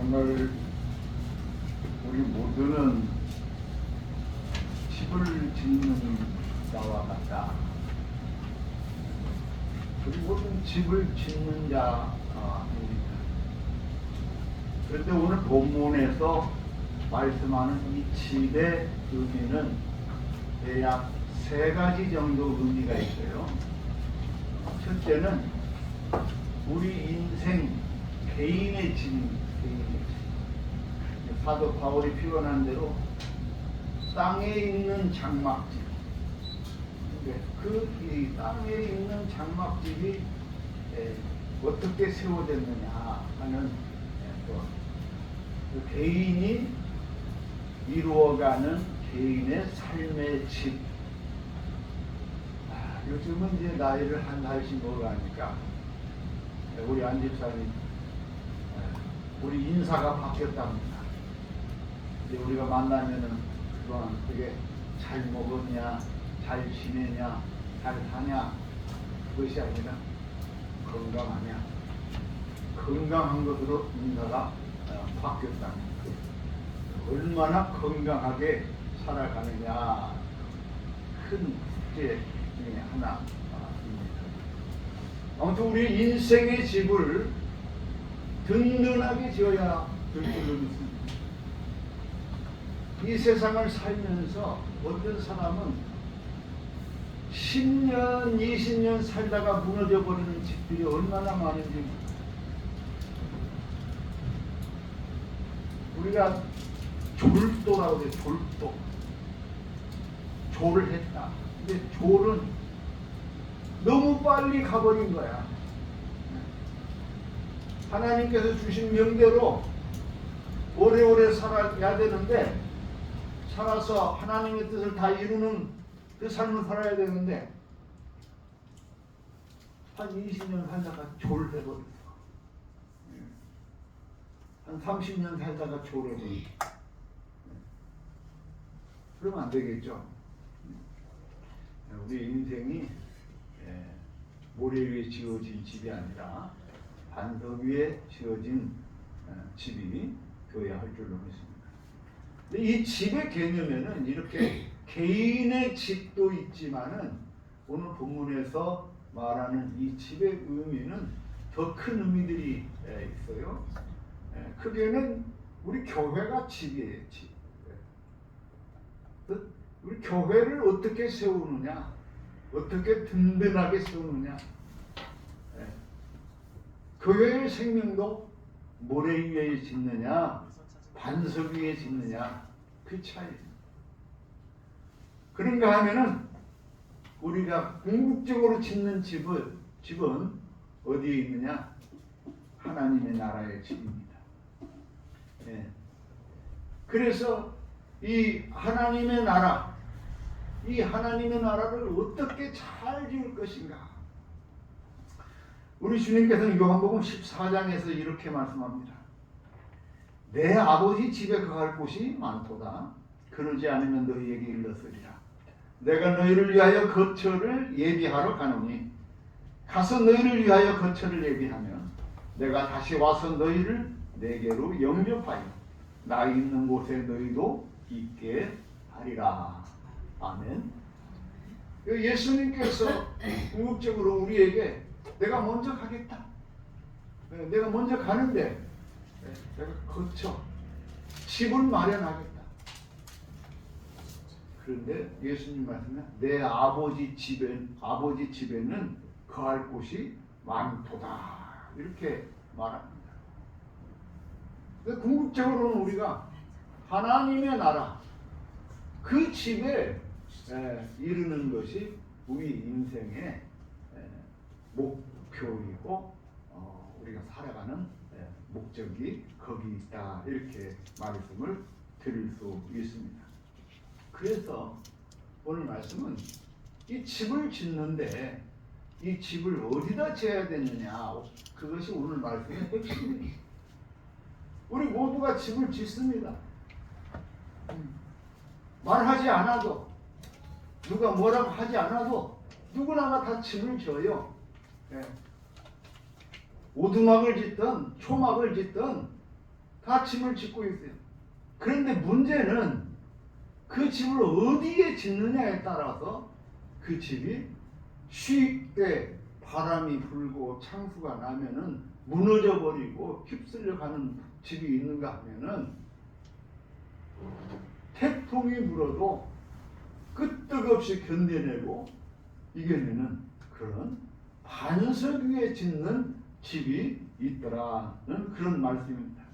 오늘 우리 모두는 집을 짓는 자와 같다. 우리 모두는 집을 짓는 자입니다. 그런데 오늘 본문에서 말씀하는 이 집의 의미는 대략 세 가지 정도 의미가 있어요. 첫째는 우리 인생 개인의 집입니다. 사도 바울이 표현한 대로 땅에 있는 장막집. 그 땅에 있는 장막집이 어떻게 세워졌느냐 하는 그 개인이 이루어가는 개인의 삶의 집. 요즘은 이제 나이를 한 살씩 먹어가니까 우리 안 집사님 우리 인사가 바뀌었답니다. 이제 우리가 만나면은 그동안 되게 잘 먹었냐, 잘 지내냐, 잘 사냐 그것이 아니라 건강하냐, 건강한 것으로 인사가 바뀌었답니다. 얼마나 건강하게 살아가느냐 큰 숙제 중에 하나입니다. 아무튼 우리 인생의 집을 든든하게 지어야 될 줄로 믿습니다. 이 세상을 살면서 어떤 사람은 10년, 20년 살다가 무너져 버리는 집들이 얼마나 많은지. 우리가 졸도라고 그래. 졸도. 졸을 했다. 근데 졸은 너무 빨리 가버린 거야. 하나님께서 주신 명대로 오래오래 살아야 되는데, 살아서 하나님의 뜻을 다 이루는 그 삶을 살아야 되는데 한 20년 살다가 졸해버렸어. 한 30년 살다가 졸해버렸어. 그러면 안 되겠죠. 우리 인생이 모래 위에 지어진 집이 아니라 반석 위에 지어진 집이 되어야 할 줄로 믿습니다. 근데 이 집의 개념에는 이렇게 개인의 집도 있지만은 오늘 본문에서 말하는 이 집의 의미는 더 큰 의미들이 있어요. 크게는 우리 교회가 집이에요. 집. 우리 교회를 어떻게 세우느냐, 어떻게 든든하게 세우느냐. 교회의 생명도 모래 위에 짓느냐, 반석 위에 짓느냐, 그 차이입니다. 그런가 하면은 우리가 궁극적으로 짓는 집은 어디에 있느냐? 하나님의 나라의 집입니다. 그래서 이 하나님의 나라, 이 하나님의 나라를 어떻게 잘 지을 것인가? 우리 주님께서는 요한복음 14장에서 이렇게 말씀합니다. 내 아버지 집에 거할 곳이 많도다. 그러지 않으면 너희에게 일렀으리라. 내가 너희를 위하여 거처를 예비하러 가노니 가서 너희를 위하여 거처를 예비하면 내가 다시 와서 너희를 내게로 영접하여 나 있는 곳에 너희도 있게 하리라. 아멘. 예수님께서 궁극적으로 우리에게 내가 먼저 가겠다. 내가 먼저 가는데 내가 거쳐 집을 마련하겠다. 그런데 예수님 말씀에 내 아버지 집에는 거할 곳이 많도다 이렇게 말합니다. 궁극적으로는 우리가 하나님의 나라 그 집에 이르는 것이 우리 인생의 목표이고 우리가 살아가는 목적이 거기 있다 이렇게 말씀을 드릴 수 있습니다. 그래서 오늘 말씀은 이 집을 짓는데 이 집을 어디다 지어야 되느냐, 그것이 오늘 말씀의 핵심입니다. 우리 모두가 집을 짓습니다. 말하지 않아도, 누가 뭐라고 하지 않아도 누구나가 다 집을 지어요. 오두막을 짓든 초막을 짓든 다 집을 짓고 있어요. 그런데 문제는 그 집을 어디에 짓느냐에 따라서 그 집이 쉽게 바람이 불고 창수가 나면은 무너져 버리고 휩쓸려 가는 집이 있는가 하면은 태풍이 불어도 끄떡없이 견뎌내고 이겨내는 그런 반석 위에 짓는 집이 있더라는 그런 말씀입니다.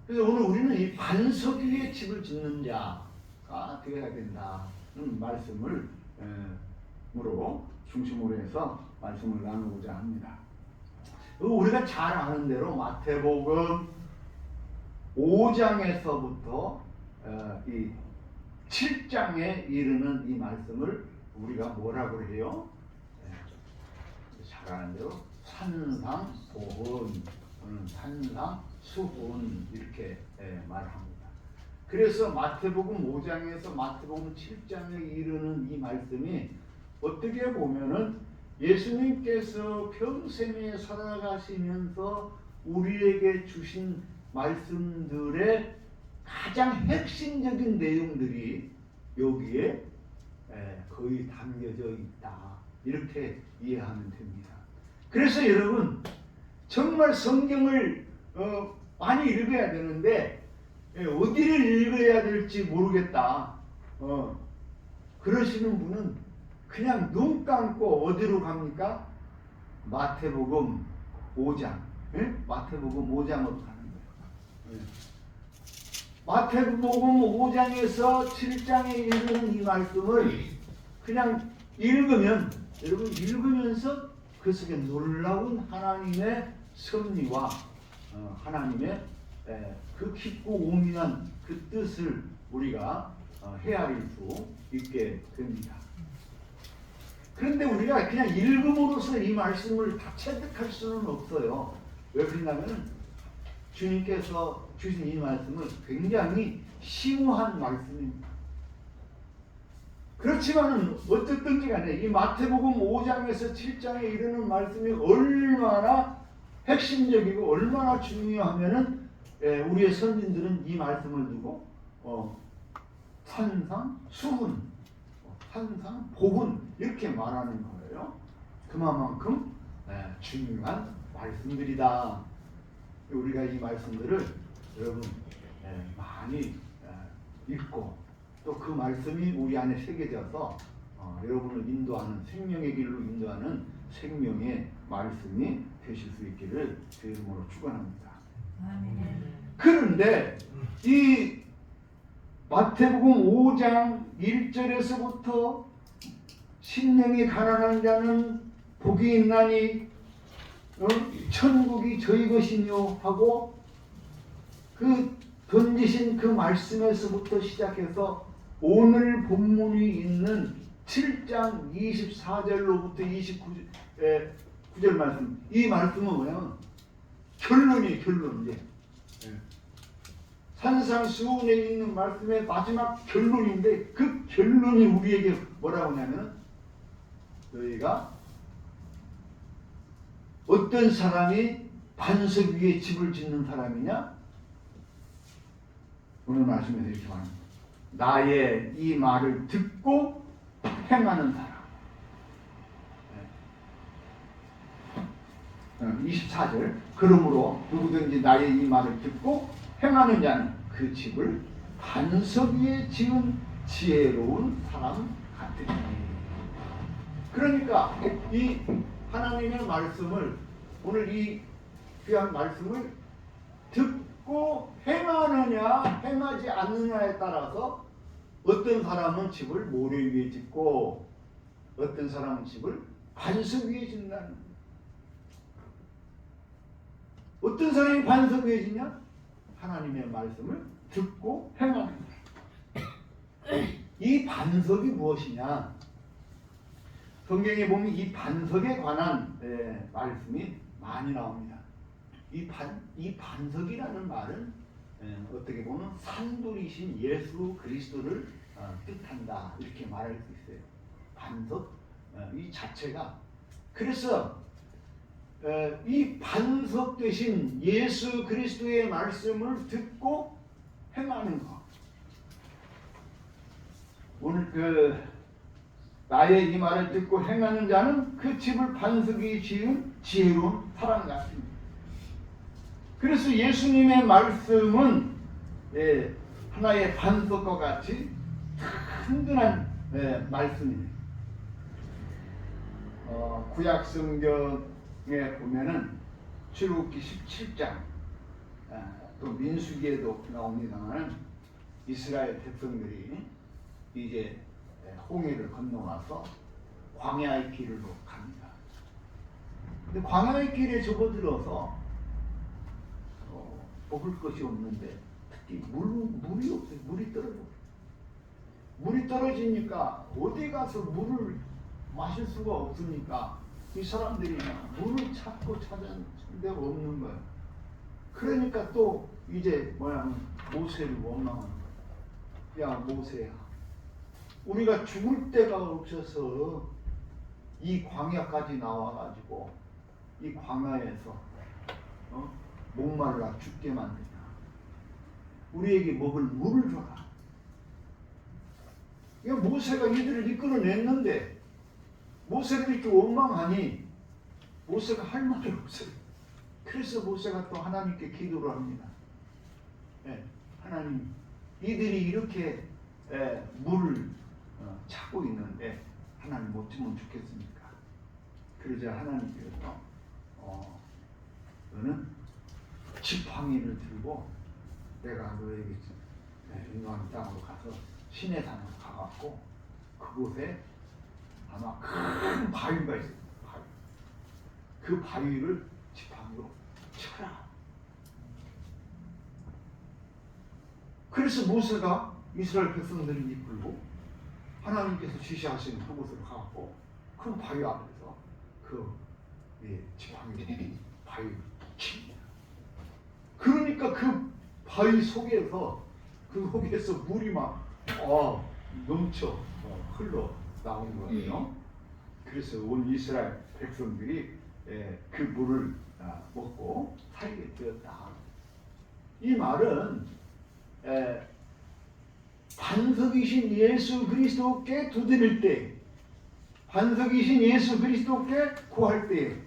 그래서 오늘 우리는 이 반석 위에 집을 짓는 자가 되어야 된다는 말씀을 중심으로 해서 말씀을 나누고자 합니다. 우리가 잘 아는 대로 마태복음 5장에서부터 이 7장에 이르는 이 말씀을 우리가 뭐라고 해요? 잘 아는 대로 산상보훈, 산상수훈 이렇게 말합니다. 그래서 마태복음 5장에서 마태복음 7장에 이르는 이 말씀이 어떻게 보면은 예수님께서 평생에 살아가시면서 우리에게 주신 말씀들의 가장 핵심적인 내용들이 여기에 거의 담겨져 있다. 이렇게 이해하면 됩니다. 그래서 여러분 정말 성경을 많이 읽어야 되는데 어디를 읽어야 될지 모르겠다. 그러시는 분은 그냥 눈 감고 어디로 갑니까? 마태복음 5장. 마태복음 5장으로 가는 거예요. 마태복음 5장에서 7장에 이르는 이 말씀을 그냥 읽으면 여러분 읽으면서 그 속에 놀라운 하나님의 섭리와 하나님의 그 깊고 오묘한 그 뜻을 우리가 헤아릴 수 있게 됩니다. 그런데 우리가 그냥 읽음으로써 이 말씀을 다 체득할 수는 없어요. 왜 그러냐면 주님께서 주신 이 말씀은 굉장히 심오한 말씀입니다. 그렇지만 어쨌든지 간에 이 마태복음 5장에서 7장에 이르는 말씀이 얼마나 핵심적이고 얼마나 중요하면은 우리의 선진들은 이 말씀을 두고 산상수훈, 산상보훈 이렇게 말하는 거예요. 그만큼 중요한 말씀들이다. 우리가 이 말씀들을 여러분 많이 읽고 또 그 말씀이 우리 안에 새겨져서 여러분을 인도하는 생명의 길로 인도하는 생명의 말씀이 되실 수 있기를 주 이름으로 축원합니다. 그런데 이 마태복음 5장 1절에서부터 심령이 가난한 자는 복이 있나니 천국이 저희 것이며 하고 그 던지신 그 말씀에서부터 시작해서 오늘 본문이 있는 7장 24절로부터 29절 말씀, 이 말씀은 뭐냐면 결론이에요. 결론인데 산상수훈에 있는 말씀의 마지막 결론인데 그 결론이 우리에게 뭐라고 하냐면 너희가 어떤 사람이 반석 위에 집을 짓는 사람이냐? 오늘 말씀에서 이렇게 말합니다. 나의 이 말을 듣고 행하는 사람. 24절. 그러므로 누구든지 나의 이 말을 듣고 행하는 자는 그 집을 반석 위에 지은 지혜로운 사람 같으니. 그러니까 이 하나님의 말씀을 오늘 이 귀한 말씀을 듣고 행하느냐 행하지 않느냐에 따라서 어떤 사람은 집을 모래 위에 짓고 어떤 사람은 집을 반석 위에 짓는다는 거예요. 어떤 사람이 반석 위에 짓냐? 하나님의 말씀을 듣고 행하는 거예요. 이 반석이 무엇이냐? 성경에 보면 이 반석에 관한 말씀이 많이 나옵니다. 이 반석이라는 말은 어떻게 보면 산돌이신 예수 그리스도를 뜻한다 이렇게 말할 수 있어요. 반석 이 자체가. 그래서 이 반석 되신 예수 그리스도의 말씀을 듣고 행하는 것. 오늘 나의 이 말을 듣고 행하는 자는 그 집을 반석이 지은 지혜로운 사람 같습니다. 그래서 예수님의 말씀은 하나의 반석과 같이 든든한 말씀입니다. 구약 성경에 보면은 출애굽기 17장 또 민수기에도 나옵니다만 이스라엘 백성들이 이제 홍해를 건너와서 광야의 길로 갑니다. 근데 광야의 길에 접어들어서 먹을 것이 없는데 특히 물이 없어요. 물이 떨어지니까 어디 가서 물을 마실 수가 없으니까 이 사람들이 물을 찾고 찾았는데 없는 거예요. 그러니까 또 이제 모세를 원망하는 거예요. 야 모세야, 우리가 죽을 데가 없어서 이 광야까지 나와가지고 이 광야에서 목말라 죽게 만드냐. 우리에게 먹을 물을 줘라. 모세가 이들을 이끌어냈는데 모세가 이렇게 원망하니 모세가 할 말이 없어요. 그래서 모세가 또 하나님께 기도를 합니다. 하나님, 이들이 이렇게 물을 찾고 있는데 하나님 못 주면 좋겠습니까? 그러자 하나님께서 너는 지팡이를 들고 내가 너에게 인도하는 땅으로 가서 신의 산으로 가갖고 그곳에 아마 큰 바위가 있어요. 그 바위를 지팡이로 쳐라. 그래서 모세가 이스라엘 백성들을 이끌고 하나님께서 지시하시는 그곳으로 가고 큰 바위 앞에서 지팡이로 바위를 칩니다. 그러니까 그 바위 속에서 물이 막 넘쳐 흘러 나온 거예요. 그래서 온 이스라엘 백성들이 그 물을 먹고 살게 되었다. 이 말은 반석이신 예수 그리스도께 두드릴 때, 반석이신 예수 그리스도께 구할 때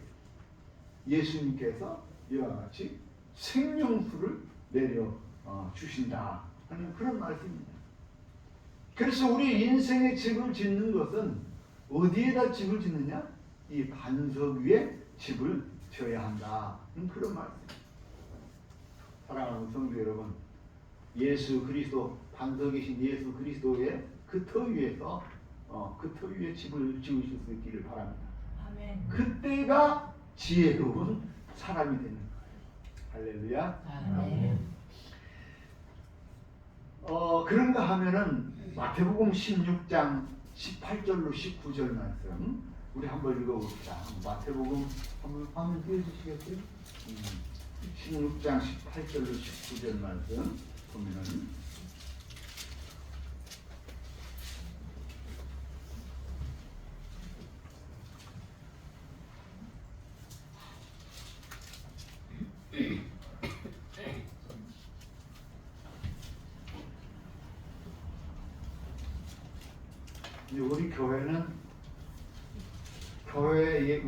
예수님께서 이와 같이 생명수를 내려 주신다 하는 그런 말씀입니다. 그래서 우리 인생의 집을 짓는 것은 어디에다 집을 짓느냐? 이 반석 위에 집을 지어야 한다. 그런 말씀입니다. 사랑하는 성도 여러분, 예수 그리스도, 반석이신 예수 그리스도의 그 터 위에서 그 터 위에 집을 지으실 수 있기를 바랍니다. 아멘. 그때가 지혜로운 사람이 되는 거예요. 할렐루야. 아멘. 그런가 하면은 마태복음 16장 18절로 19절 말씀 우리 한번 읽어봅시다. 마태복음 한번 화면 띄워주시겠어요? 16장 18절로 19절 말씀 보면은 우리 교회는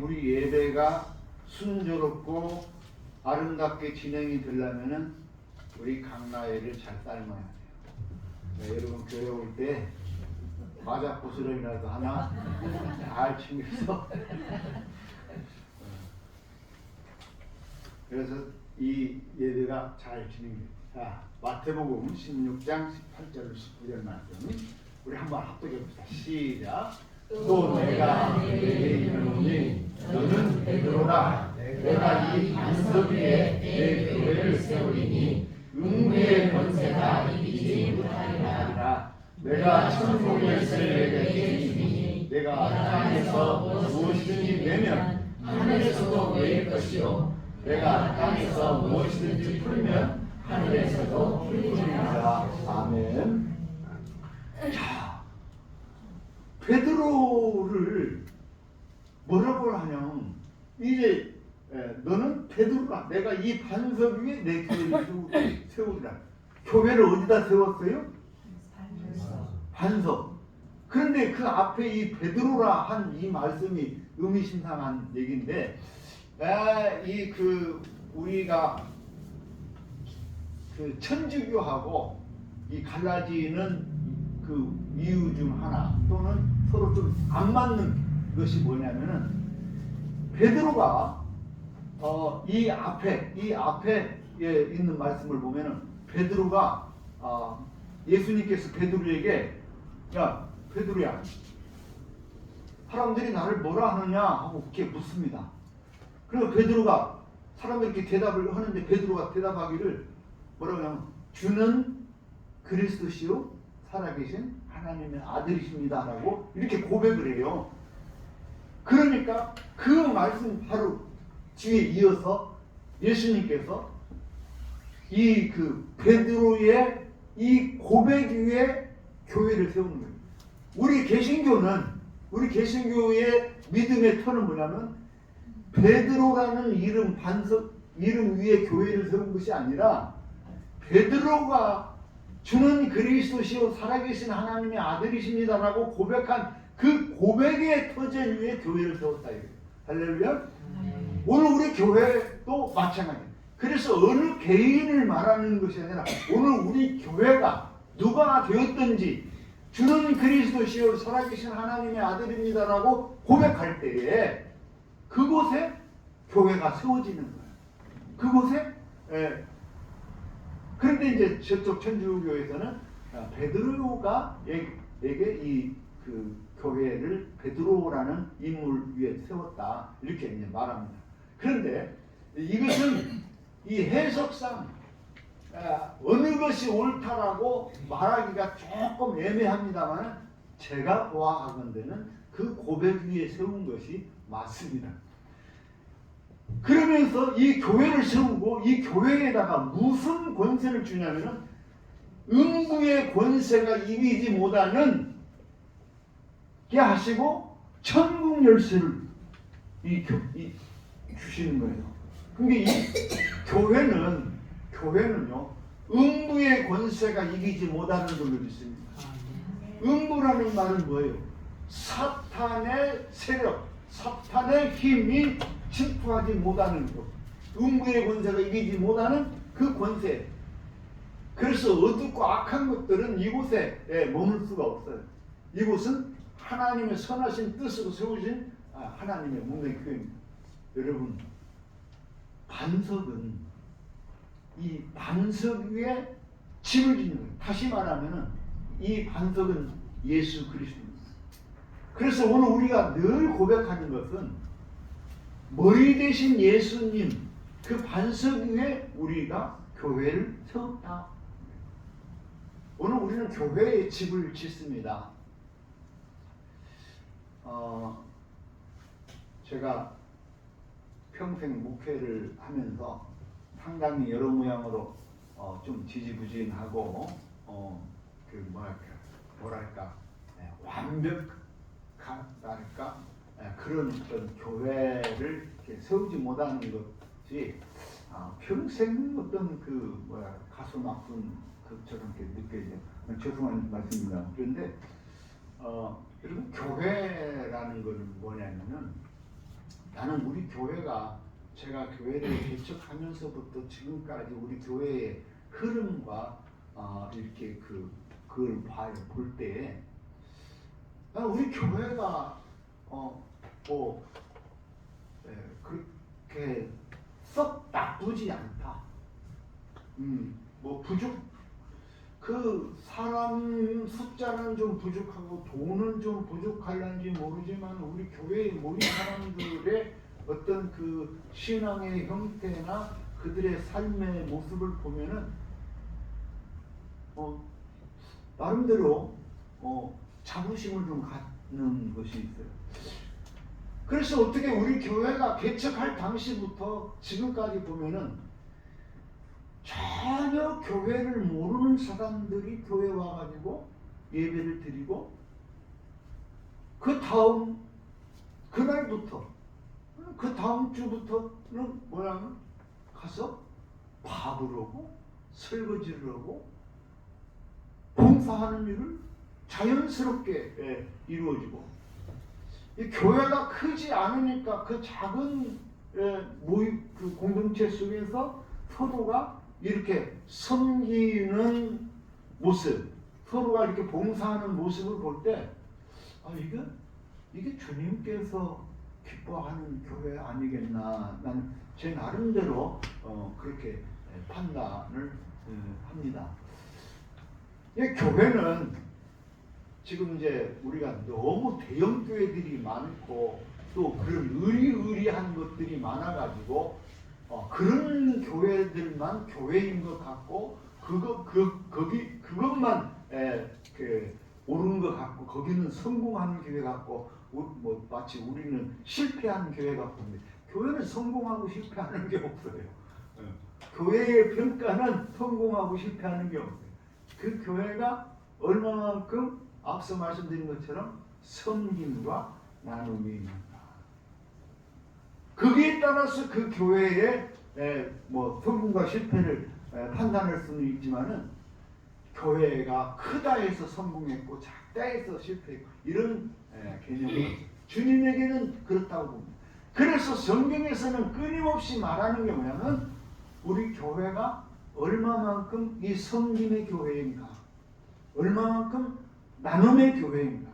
우리 예배가 순조롭고 아름답게 진행이 되려면은 우리 강나애를 잘 삶아야 돼요. 여러분 교회 올 때 과자 부스럼이라도 하나 잘 챙겨서 그래서 이 예배가 잘 진행돼요. 자, 마태복음 16장 18절 19절 말씀 우리 한번 합독해 봅시다. 시작. 또 내가 내게 이르노니 너는 베드로다. 내가 이 반석 위에 내 교회를 세우리니 음부의 권세가 이기지 못하리라. 내가 천국 열쇠를 내게 주니 내가 땅에서 무엇이든지 내면 하늘에서도 내릴 것이요 내가 땅에서 무엇이든지 풀면 하늘에서도 풀리리라. 아멘. 자, 베드로를 뭐라고 하냐면 이제 너는 베드로라. 내가 이 반석 위에 내 교회를 세우리라. 교회를 어디다 세웠어요? 반석. 그런데 그 앞에 이 베드로라 한 이 말씀이 의미심장한 얘기인데, 우리가 그 천주교하고 이 갈라지는 그 이유 중 하나, 또는 서로 좀 안 맞는 것이 뭐냐면은, 베드로가 이 앞에 있는 말씀을 보면은, 베드로가 예수님께서 베드로에게, 야 베드로야, 사람들이 나를 뭐라 하느냐 하고 그렇게 묻습니다. 그리고 베드로가, 사람들이 이렇게 대답을 하는데 베드로가 대답하기를 뭐라고 하냐면, 주는 그리스도시요 살아계신 하나님의 아들이십니다 라고 이렇게 고백을 해요. 그러니까 그 말씀 바로 뒤에 이어서 예수님께서 이 그 베드로의 이 고백 위에 교회를 세우는 거예요. 우리 개신교의 믿음의 터는 뭐냐면, 베드로라는 이름, 반석 이름 위에 교회를 세운 것이 아니라, 베드로가 주는 그리스도시요 살아계신 하나님의 아들이십니다라고 고백한 그 고백의 터전 위에 교회를 세웠다. 할렐루야. 오늘 우리 교회도 마찬가지예요. 그래서 어느 개인을 말하는 것이 아니라, 오늘 우리 교회가 누가 되었든지 주는 그리스도시요 살아계신 하나님의 아들입니다라고 고백할 때에 그곳에 교회가 세워지는 거예요. 그곳에. 그런데 이제 저쪽 천주교에서는 베드로가 에게 이 그 교회를 베드로라는 인물 위에 세웠다, 이렇게 이제 말합니다. 그런데 이것은 이 해석상 어느 것이 옳다라고 말하기가 조금 애매합니다만, 제가 보아하건대는 그 고백 위에 세운 것이 맞습니다. 그러면서 이 교회를 세우고 이 교회에다가 무슨 권세를 주냐면은, 음부의 권세가 이기지 못하는 게 하시고 천국 열쇠를 주시는 거예요. 그러니까 이 교회는요 음부의 권세가 이기지 못하는 걸로 믿습니다. 음부라는 말은 뭐예요? 사탄의 세력, 사탄의 힘이 침투하지 못하는 것, 음부의 권세가 이기지 못하는 그 권세. 그래서 어둡고 악한 것들은 이곳에 머물 수가 없어요. 이곳은 하나님의 선하신 뜻으로 세우신 하나님의 문명의 교회입니다. 여러분, 반석은 이 반석 위에 집을 짓는 거예요. 다시 말하면은 이 반석은 예수 그리스도입니다. 그래서 오늘 우리가 늘 고백하는 것은, 머리 대신 예수님 그 반석 위에 우리가 교회를 세웠다. 오늘 우리는 교회에 집을 짓습니다. 제가 평생 목회를 하면서 상당히 여러 모양으로 좀 지지부진하고 완벽하달까 그런 어떤 교회를 이렇게 세우지 못하는 것이 평생 어떤 가슴 아픈 것처럼 이렇게 느껴져요. 죄송한 말씀입니다. 그런데 여러분, 교회라는 것은 뭐냐면은, 나는 우리 교회가, 제가 교회를 개척하면서부터 지금까지 우리 교회의 흐름과 이렇게 그걸 볼 때에, 나는 우리 교회가 그렇게 썩 나쁘지 않다. 그 사람 숫자는 좀 부족하고 돈은 좀 부족할런지 모르지만, 우리 교회의 모인 사람들의 어떤 그 신앙의 형태나 그들의 삶의 모습을 보면은 나름대로 자부심을 좀 갖는 것이 있어요. 그래서 어떻게 우리 교회가 개척할 당시부터 지금까지 보면은, 전혀 교회를 모르는 사람들이 교회 와가지고 예배를 드리고, 그 다음 그날부터 그 다음 주부터는 뭐냐면 가서 밥을 하고 설거지를 하고 봉사하는 일을 자연스럽게 이루어지고, 이 교회가 크지 않으니까 그 작은 모임 그 공동체 속에서 서로가 이렇게 섬기는 모습, 서로가 이렇게 봉사하는 모습을 볼 때, 이게 주님께서 기뻐하는 교회 아니겠나, 나는 제 나름대로 그렇게 판단을 합니다. 교회는 지금 이제 우리가 너무 대형 교회들이 많고 또 그런 의리의리한 것들이 많아가지고 그런 교회들만 교회인 것 같고 그것만 옳은 것 같고 거기는 성공하는 교회 같고 뭐 마치 우리는 실패하는 교회 같고, 교회는 성공하고 실패하는 게 없어요. 교회의 평가는 성공하고 실패하는 게 없어요. 그 교회가 얼마만큼 앞서 말씀드린 것처럼 섬김과 나눔이 있는가, 거기에 따라서 그 교회의 뭐 성공과 실패를 판단할 수는 있지만은, 교회가 크다 해서 성공했고 작다 해서 실패했고 이런 개념이 주님에게는 그렇다고 봅니다. 그래서 성경에서는 끊임없이 말하는 게 뭐냐면, 우리 교회가 얼마만큼 이 섬김의 교회인가, 얼마만큼 나눔의 교회인가,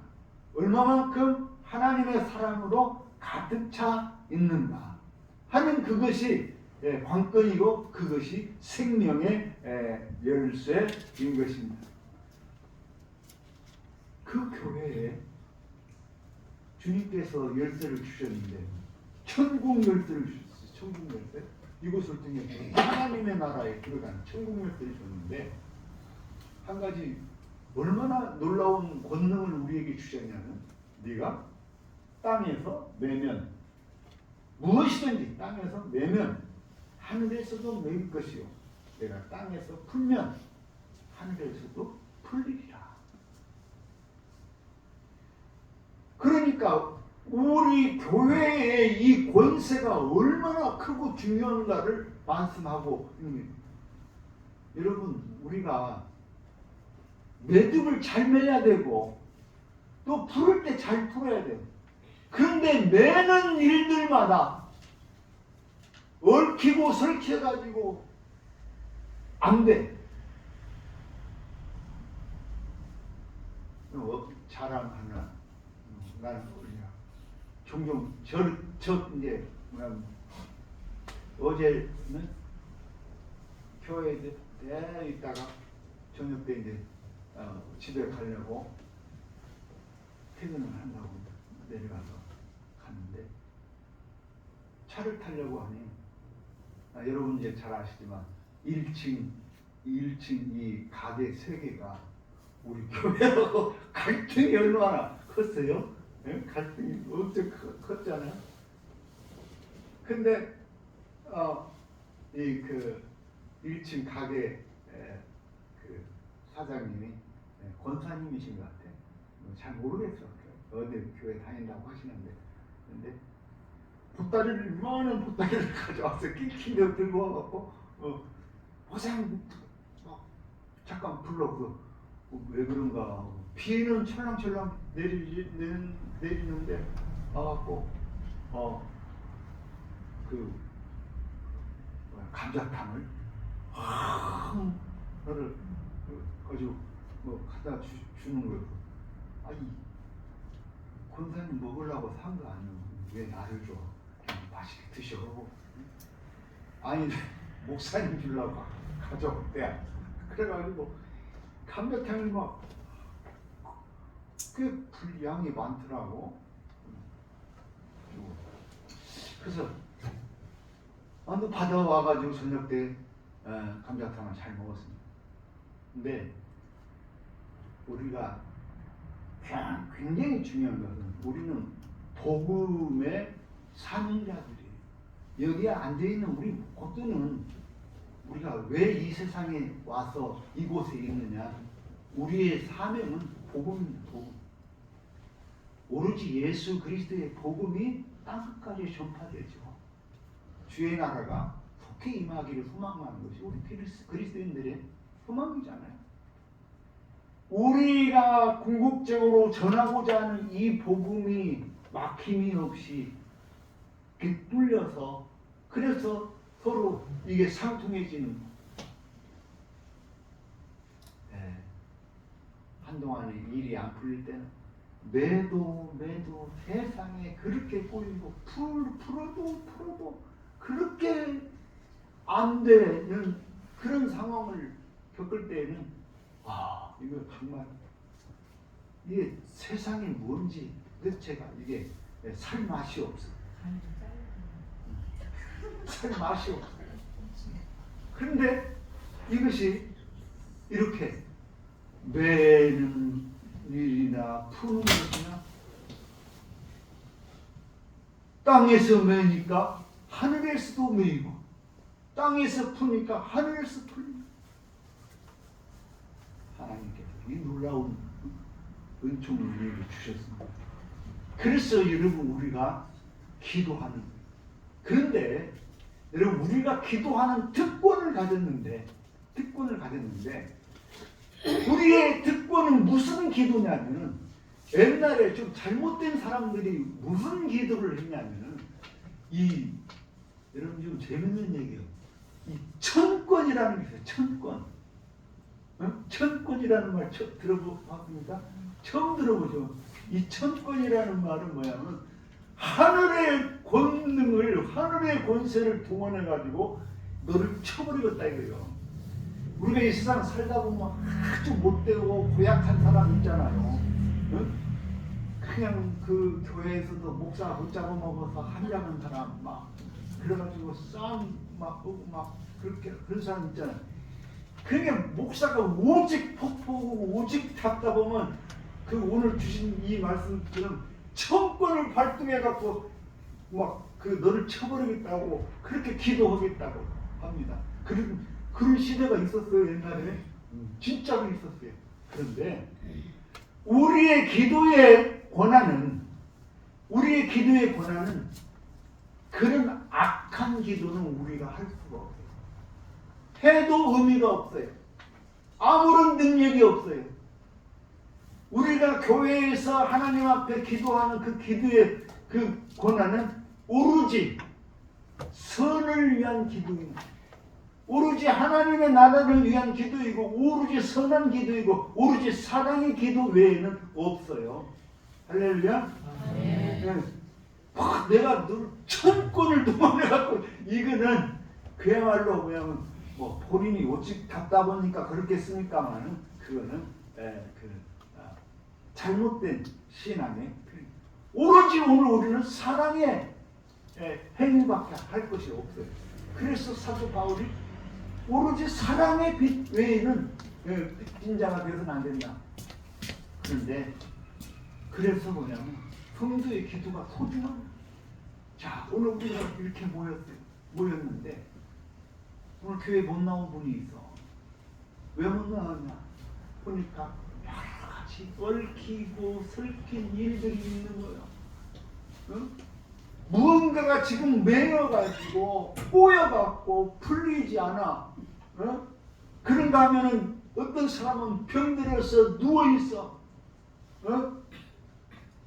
얼마만큼 하나님의 사랑으로 가득 차 있는가 하는 그것이 관건이고, 그것이 생명의 열쇠인 것입니다. 그 교회에 주님께서 열쇠를 주셨는데, 천국 열쇠를 주셨어요. 천국 열쇠. 이곳을 통해 하나님의 나라에 들어가는 천국 열쇠를 줬는데, 한 가지 얼마나 놀라운 권능을 우리에게 주셨냐면, 네가 땅에서 매면, 무엇이든지 땅에서 매면 하늘에서도 매일 것이요, 내가 땅에서 풀면 하늘에서도 풀리리라. 그러니까 우리 교회의 이 권세가 얼마나 크고 중요한가를 말씀하고 있는 거예요. 여러분, 우리가 매듭을 잘 매야 되고 또 풀을 때 잘 풀어야 돼요. 그런데 매는 일들마다 얽히고 설켜가지고 안 돼. 자랑 하나. 나는 우리가 종종 이제 어제는 교회에 있다가 저녁 때 이제 집에 가려고 퇴근을 한다고 내려가서 갔는데, 차를 타려고 하니 여러분 이제 잘 아시지만 1층, 2층 이 가게 3개가 우리 교회하고 갈등이 얼마나 컸어요? 네? 갈등이 엄청 컸잖아요. 근데 이 그 1층 가게 그 사장님이 권사님이신 것 같아요. 잘 모르겠어. 어디 교회 다닌다고 하시는데, 근데 보따리를, 이만한 보따리를 가져와서 낑낑 들고 와갖고 고생 잠깐 불러서 왜 그런가, 비는 철랑철랑 내리는데 와갖고 그 감자탕을 너를 가지고 갖다 주는 거예요. 아니, 권사님 먹으려고 산 거 아니에요. 왜 나를 줘? 그냥 맛있게 드셔. 아니, 목사님 주려고 가져왔대. 그래가지고 감자탕이 막 꽤 분량이 많더라고. 그래서 또 받아와가지고 저녁 때 감자탕을 잘 먹었습니다. 근데 우리가 굉장히 중요한 것은, 우리는 복음의 사명자들이에요. 여기에 앉아있는 우리 모두는 우리가 왜 이 세상에 와서 이곳에 있느냐, 우리의 사명은 복음입니다. 복음. 오로지 예수 그리스도의 복음이 땅끝까지 전파되죠. 주의 나라가 속히 임하기를 소망하는 것이 우리 그리스도인들의 소망이잖아요. 우리가 궁극적으로 전하고자 하는 이 복음이 막힘이 없이 뚫려서 그래서 서로 이게 상통해지는 한동안에 일이 안 풀릴 때는 매도 세상에 그렇게 꼬이고 풀어도 그렇게 안 되는 그런 상황을 겪을 때에는 와 이거 정말 이게 세상이 뭔지 도대체가 이게 살 맛이 없어. 살 맛이 없어. 그런데 이것이 이렇게 매는 일이나 푸는 것이나 땅에서 매니까 하늘에서도 매이고 땅에서 푸니까 하늘에서 풀리고 하나님께서 이 놀라운 은총을 우리에게 주셨습니다. 그래서 여러분 우리가 기도하는 그런데 여러분 우리가 기도하는 특권을 가졌는데 우리의 특권은 무슨 기도냐면은 옛날에 좀 잘못된 사람들이 무슨 기도를 했냐면은 여러분 좀 재밌는 얘기예요. 이 천권이라는 게 있어요. 천권. 천권이라는 말 들어봤습니까? 처음 들어보죠. 이 천권이라는 말은 뭐냐면 하늘의 권능을 하늘의 권세를 동원해 가지고 너를 쳐버리겠다 이거예요. 우리가 이 세상 살다 보면 아주 못되고 고약한 사람 있잖아요. 그냥 그 교회에서도 목사 못 잡아먹어서 한장한 사람 막 그래가지고 싸움 막 하고 막 그렇게 그런 사람 있잖아요. 그게 목사가 오직 폭포고 오직 답답하면 그 오늘 주신 이 말씀처럼 천권을 발동해 갖고 막 그 너를 쳐버리겠다고 그렇게 기도하겠다고 합니다. 그런 시대가 있었어요 옛날에. 진짜로 있었어요. 그런데 우리의 기도의 권한은 그런 악한 기도는 우리가 할 수가 없어요. 해도 의미가 없어요. 아무런 능력이 없어요. 우리가 교회에서 하나님 앞에 기도하는 그 기도의 그 권한은 오로지 선을 위한 기도입니다. 오로지 하나님의 나라를 위한 기도이고 오로지 선한 기도이고 오로지 사랑의 기도 외에는 없어요. 할렐루야. 네. 내가 늘 천권을 동원해갖고 이거는 그야말로 그냥 뭐 본인이 오직 답답하니까 그렇게 쓰니까만은 그거는 잘못된 신앙의 오로지 오늘 우리는 사랑의 행위밖에 할 것이 없어요. 그래서 사도 바울이 오로지 사랑의 빛 외에는 빈자가 되어서는 안 된다. 그런데 그래서 뭐냐면 성도의 기도가 소중한. 자 오늘 우리가 이렇게 모였는데 오늘 교회 못 나온 분이 있어. 왜 못 나왔냐? 보니까 여러 가지 얽히고 설킨 일들이 있는 거예요. 응? 무언가가 지금 매여가지고 꼬여갖고 풀리지 않아. 어? 그런가 하면은 어떤 사람은 병들어서 누워있어.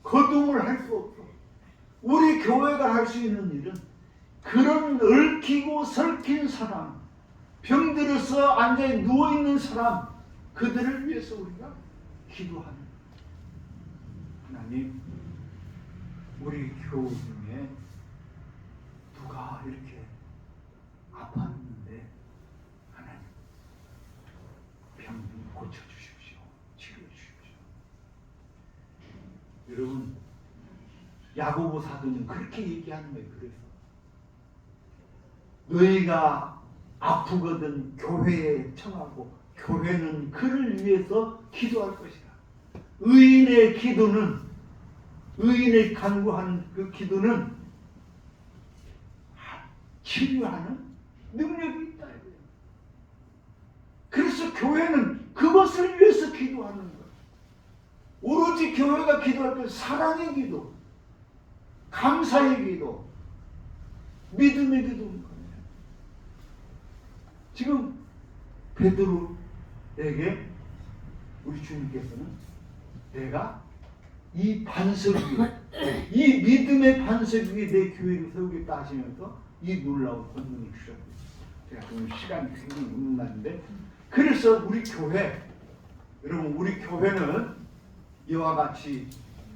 거동을 할 수 없어. 우리 교회가 할 수 있는 일은 그런 얽히고 설킨 사람, 병들어서 앉아 누워있는 사람, 그들을 위해서 우리가 기도하는. 하나님, 우리 교우 중에 누가 이렇게 아팠는데 하나님 병 고쳐주십시오. 치료해 주십시오. 여러분 야고보 사도는 그렇게 얘기하는 거예요. 그래서 너희가 아프거든 교회에 청하고 교회는 그를 위해서 기도할 것이다. 의인의 기도는 의인을 간구하는 그 기도는 치료하는 능력이 있다. 그래서 교회는 그것을 위해서 기도하는 거예요. 오로지 교회가 기도할 때 사랑의 기도. 감사의 기도, 믿음의 기도인 거예요. 지금 베드로에게 우리 주님께서는 내가 이 반석 위에, 이 믿음의 반석 위에 내 교회를 세우겠다 하시면서 이 놀라운 권능을 주셨어요. 제가 오늘 시간이 굉장히 없는데, 그래서 우리 교회, 여러분 우리 교회는 이와 같이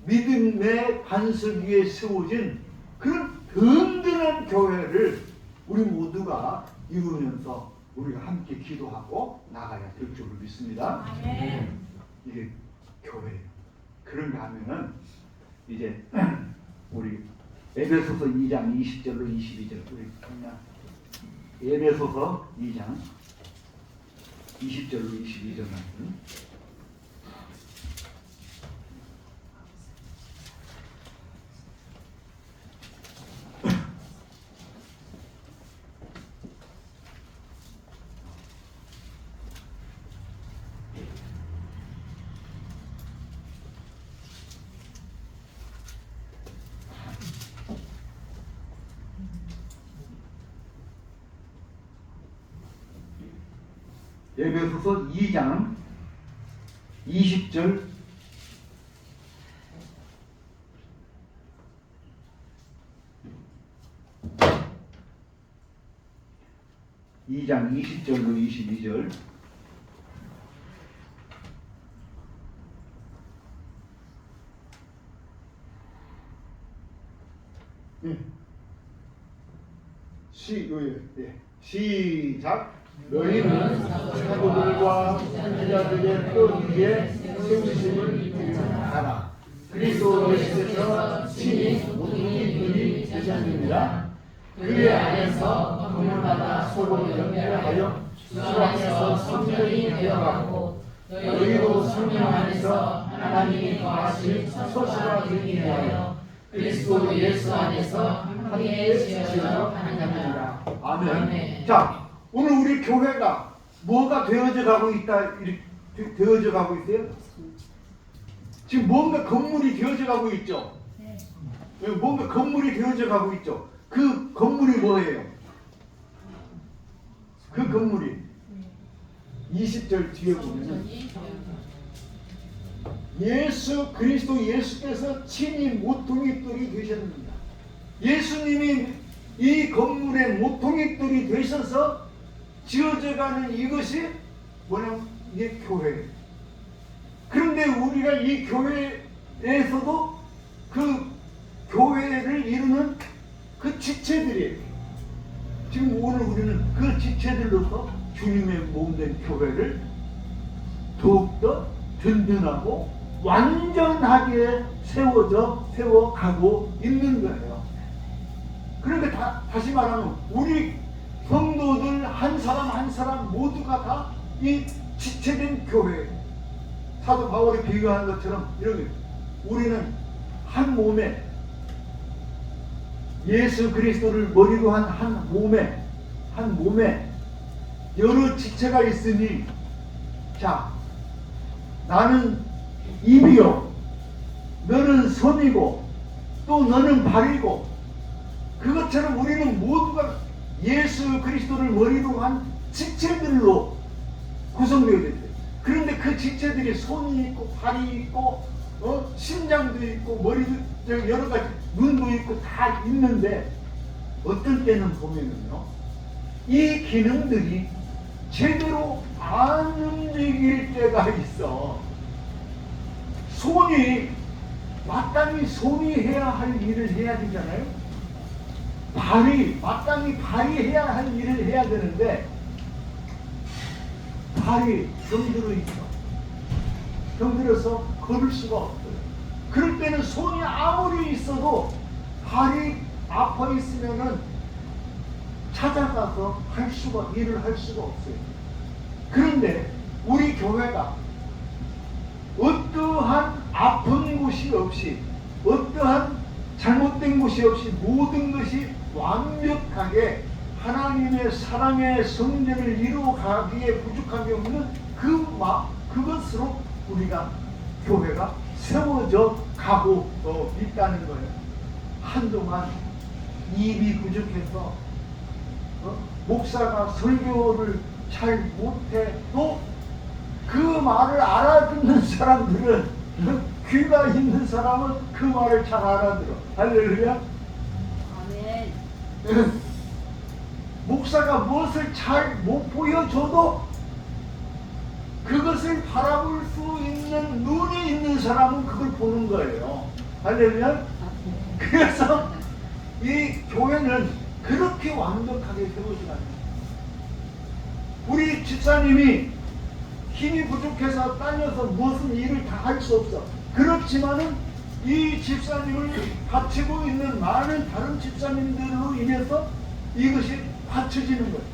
믿음의 반석 위에 세워진 그런 든든한 교회를 우리 모두가 이루면서 우리가 함께 기도하고 나가야 될 줄을 믿습니다. 이게 교회예요. 그런가 하면은 이제 우리 에베소서 2장 20절로 22절 우리 그냥 에베소서 2장 20절로 22절 말씀. 에베소서 2장 20절 2장 20절로 22절. 시작. 너희는 사도들과 선지자들의 뜻 위에 세우심을 알아. 그리스도 예수께서 친히 모퉁이들이 되셨느니라. 그의 안에서 건물마다 서로 연결하여 주 안에서 성전이 되어가고 너희도 성령 안에서 하나님이 더하신 소수가 되기 위하여 그리스도 예수 안에서 함께 지어져 가느니라. 아멘. 자, 오늘 우리 교회가 뭐가 되어져 가고 있다, 되어져 가고 있어요? 지금 뭔가 건물이 되어져 가고 있죠? 뭔가 건물이 되어져 가고 있죠? 그 건물이 뭐예요? 그 건물이 20절 뒤에 보면 예수 그리스도 예수께서 친히 모퉁이돌이 되셨습니다. 예수님이 이 건물의 모퉁이돌이 되셔서 지어져가는 이것이 뭐냐면 이게 교회예요. 그런데 우리가 이 교회에서도 그 교회를 이루는 그 지체들이에요. 지금 오늘 우리는 그 지체들로서 주님의 몸된 교회를 더욱더 든든하고 완전하게 세워가고 있는 거예요. 그러니까 다시 말하면 우리 성도들 한 사람 한 사람 모두가 다 이 지체된 교회. 사도 바울이 비교한 것처럼 이렇게 우리는 한 몸에 예수 그리스도를 머리로 한 한 몸에 여러 지체가 있으니, 자, 나는 입이요, 너는 손이고, 또 너는 발이고, 그것처럼 우리는 모두가 예수 그리스도를 머리로 한 지체들로 구성되어 있어요. 그런데 그 지체들이 손이 있고 발이 있고 심장도 있고 머리도 여러 가지 눈도 있고 다 있는데 어떤 때는 보면은요, 이 기능들이 제대로 안 움직일 때가 있어. 손이 마땅히 손이 해야 할 일을 해야 되잖아요. 발이 마땅히 발이 해야 할 일을 해야 되는데 발이 병들어 있어. 병들어서 걸을 수가 없어요. 그럴 때는 손이 아무리 있어도 발이 아파 있으면은 찾아가서 일을 할 수가 없어요. 그런데 우리 교회가 어떠한 아픈 곳이 없이, 어떠한 잘못된 곳이 없이 모든 것이 완벽하게 하나님의 사랑의 성전을 이루어가기에 부족함이 없는 그것으로 우리가 교회가 세워져 가고 있다는 거예요. 한동안 입이 부족해서 목사가 설교를 잘 못해도 그 말을 알아듣는 사람들은, 귀가 있는 사람은 그 말을 잘 알아들어. 할렐루야. 아멘. 목사가 무엇을 잘 못 보여줘도 그것을 바라볼 수 있는 눈이 있는 사람은 그걸 보는 거예요. 할렐루야. 그래서 이 교회는 그렇게 완벽하게 세워지는 거예요. 우리 집사님이 힘이 부족해서 딸려서 무슨 일을 다 할 수 없어. 그렇지만은 이 집사님을 바치고 있는 많은 다른 집사님들로 인해서 이것이 받쳐지는 거예요.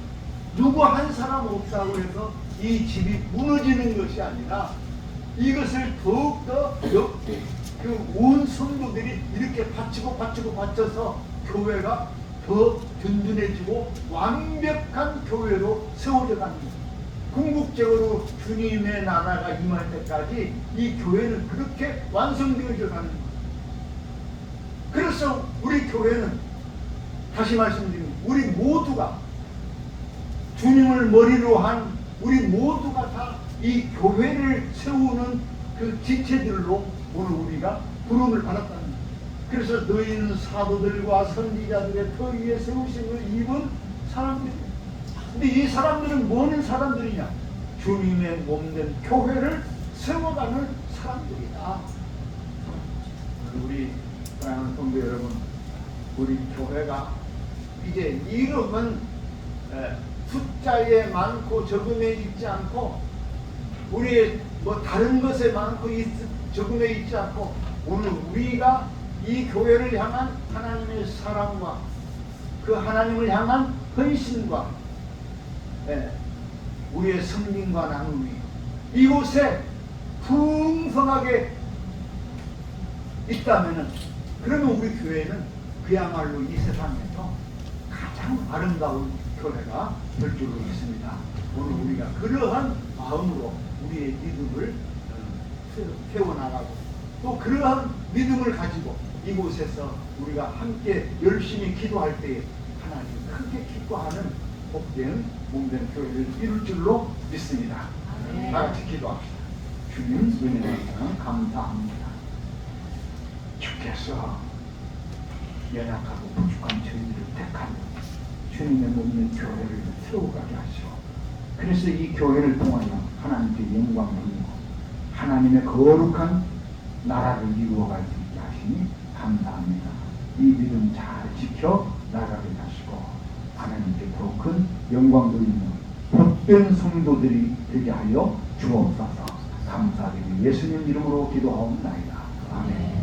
누구 한 사람 없다고 해서 이 집이 무너지는 것이 아니라 이것을 더욱더 그 온 성도들이 이렇게 받쳐서 교회가 더 든든해지고 완벽한 교회로 세워져 가는 거예요. 궁극적으로 주님의 나라가 임할 때까지 이 교회는 그렇게 완성되어져 가는 거예요. 그래서 우리 교회는 다시 말씀드립니다. 우리 모두가 주님을 머리로 한 우리 모두가 다 이 교회를 세우는 그 지체들로 오늘 우리가 부름을 받았다는 거예요. 그래서 너희는 사도들과 선지자들의 터 위에 세우심을 입은 사람들이에요. 근데 이 사람들은 뭐는 사람들이냐? 주님의 몸된 교회를 세워가는 사람들이다. 우리 사랑하는 성도 여러분, 우리 교회가 이제 이름은 숫자에 많고 적음에 있지 않고 우리 뭐 다른 것에 많고 적음에 있지 않고 오늘 우리가 이 교회를 향한 하나님의 사랑과 그 하나님을 향한 헌신과 우리의 성김과 나눔이 이곳에 풍성하게 있다면은, 그러면 우리 교회는 그야말로 이 세상에서 가장 아름다운 교회가 될 줄로 믿습니다. 오늘 우리가 그러한 마음으로 우리의 믿음을 세워나가고 또 그러한 믿음을 가지고 이곳에서 우리가 함께 열심히 기도할 때에 하나님 크게 기뻐하는 복된 몸된 교회를 이룰 줄로 믿습니다. 다 같이 기도합시다. 주님 은혜를 감사합니다. 주께서 연약하고 부족한 저희들을 택한 주님의 몸된 교회를 세워가게 하시고, 그래서 이 교회를 통하여 하나님께 영광 돌리고 하나님의 거룩한 나라를 이루어갈 수 있게 하시니 감사합니다. 이 믿음 잘 지켜 나가게 하시고 하나님께 더 큰 영광 돌리는 복된 성도들이 되게 하여 주옵소서. 감사드리고 예수님 이름으로 기도하옵나이다. 아멘.